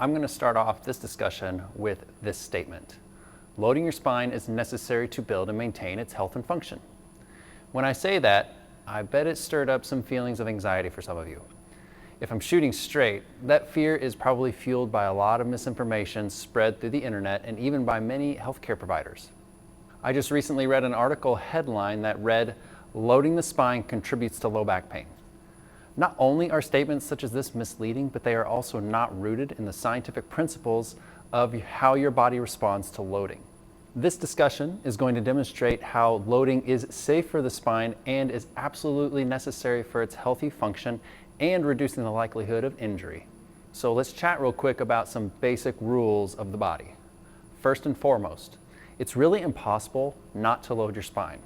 I'm going to start off this discussion with this statement. Loading your spine is necessary to build and maintain its health and function. When I say that, I bet it stirred up some feelings of anxiety for some of you. If I'm shooting straight, that fear is probably fueled by a lot of misinformation spread through the internet and even by many healthcare providers. I just recently read an article headline that read, "Loading the spine contributes to low back pain." Not only are statements such as this misleading, but they are also not rooted in the scientific principles of how your body responds to loading. This discussion is going to demonstrate how loading is safe for the spine and is absolutely necessary for its healthy function and reducing the likelihood of injury. So let's chat real quick about some basic rules of the body. First and foremost, it's really impossible not to load your spine.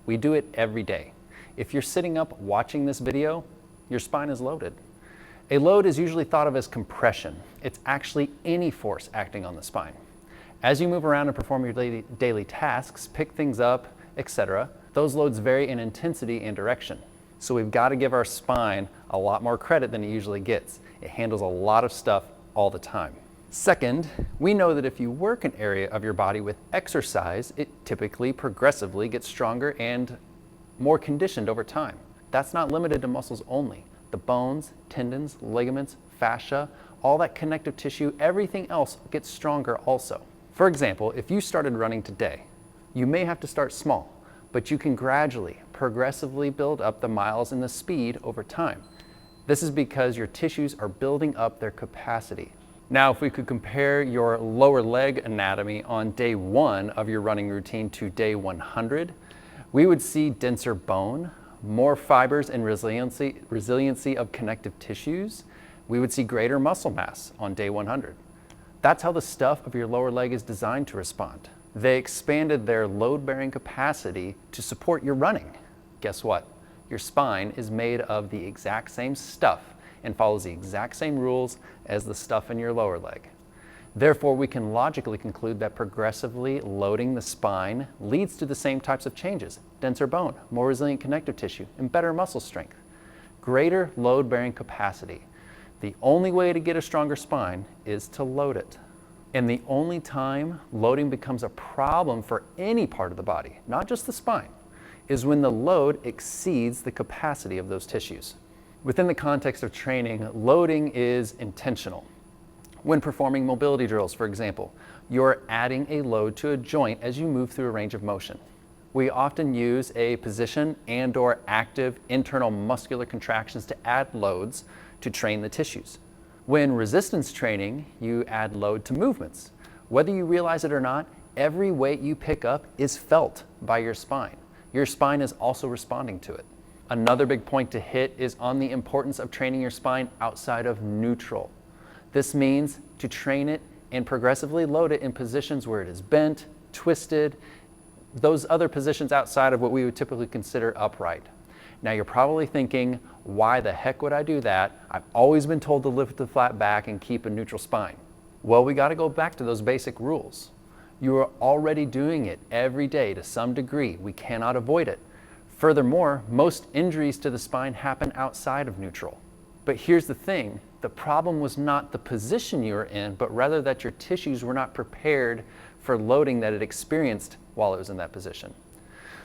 We do it every day. If you're sitting up watching this video, your spine is loaded. A load is usually thought of as compression. It's actually any force acting on the spine. As you move around and perform your daily tasks, pick things up, etc., those loads vary in intensity and direction. So we've got to give our spine a lot more credit than it usually gets. It handles a lot of stuff all the time. Second, we know that if you work an area of your body with exercise, it typically progressively gets stronger and more conditioned over time. That's not limited to muscles only. The bones, tendons, ligaments, fascia, all that connective tissue, everything else gets stronger also. For example, if you started running today, you may have to start small, but you can gradually, progressively build up the miles and the speed over time. This is because your tissues are building up their capacity. Now, if we could compare your lower leg anatomy on day 1 of your running routine to day 100, we would see denser bone, more fibers and resiliency of connective tissues. We would see greater muscle mass on day 100. That's how the stuff of your lower leg is designed to respond. They expanded their load-bearing capacity to support your running. Guess what? Your spine is made of the exact same stuff and follows the exact same rules as the stuff in your lower leg. Therefore, we can logically conclude that progressively loading the spine leads to the same types of changes: denser bone, more resilient connective tissue, and better muscle strength. Greater load-bearing capacity. The only way to get a stronger spine is to load it. And the only time loading becomes a problem for any part of the body, not just the spine, is when the load exceeds the capacity of those tissues. Within the context of training, loading is intentional. When performing mobility drills, for example, you're adding a load to a joint as you move through a range of motion. We often use a position and/or active internal muscular contractions to add loads to train the tissues. When resistance training, you add load to movements. Whether you realize it or not, every weight you pick up is felt by your spine. Your spine is also responding to it. Another big point to hit is on the importance of training your spine outside of neutral. This means to train it and progressively load it in positions where it is bent, twisted, those other positions outside of what we would typically consider upright. Now you're probably thinking, why the heck would I do that? I've always been told to lift the flat back and keep a neutral spine. Well, we got to go back to those basic rules. You are already doing it every day to some degree. We cannot avoid it. Furthermore, most injuries to the spine happen outside of neutral. But here's the thing, the problem was not the position you were in, but rather that your tissues were not prepared for loading that it experienced while it was in that position.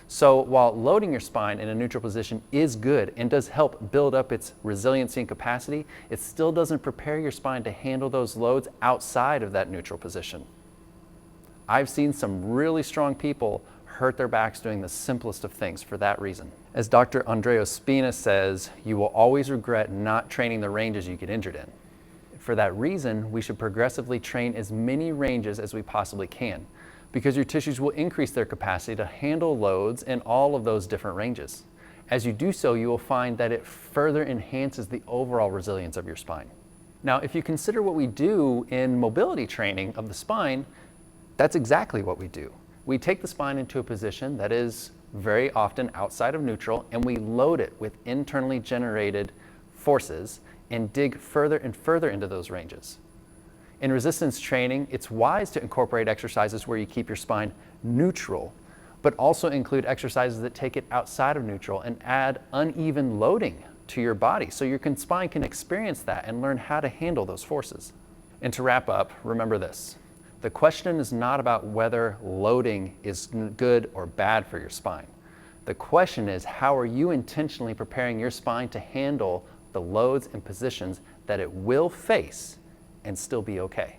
So while loading your spine in a neutral position is good and does help build up its resiliency and capacity, it still doesn't prepare your spine to handle those loads outside of that neutral position. I've seen some really strong people hurt their backs doing the simplest of things for that reason. As Dr. Andrea Spina says, you will always regret not training the ranges you get injured in. For that reason, we should progressively train as many ranges as we possibly can, because your tissues will increase their capacity to handle loads in all of those different ranges. As you do so, you will find that it further enhances the overall resilience of your spine. Now, if you consider what we do in mobility training of the spine, that's exactly what we do. We take the spine into a position that is very often outside of neutral, and we load it with internally generated forces and dig further and further into those ranges. In resistance training, it's wise to incorporate exercises where you keep your spine neutral, but also include exercises that take it outside of neutral and add uneven loading to your body so your spine can experience that and learn how to handle those forces. And to wrap up, remember this. The question is not about whether loading is good or bad for your spine. The question is, how are you intentionally preparing your spine to handle the loads and positions that it will face and still be okay?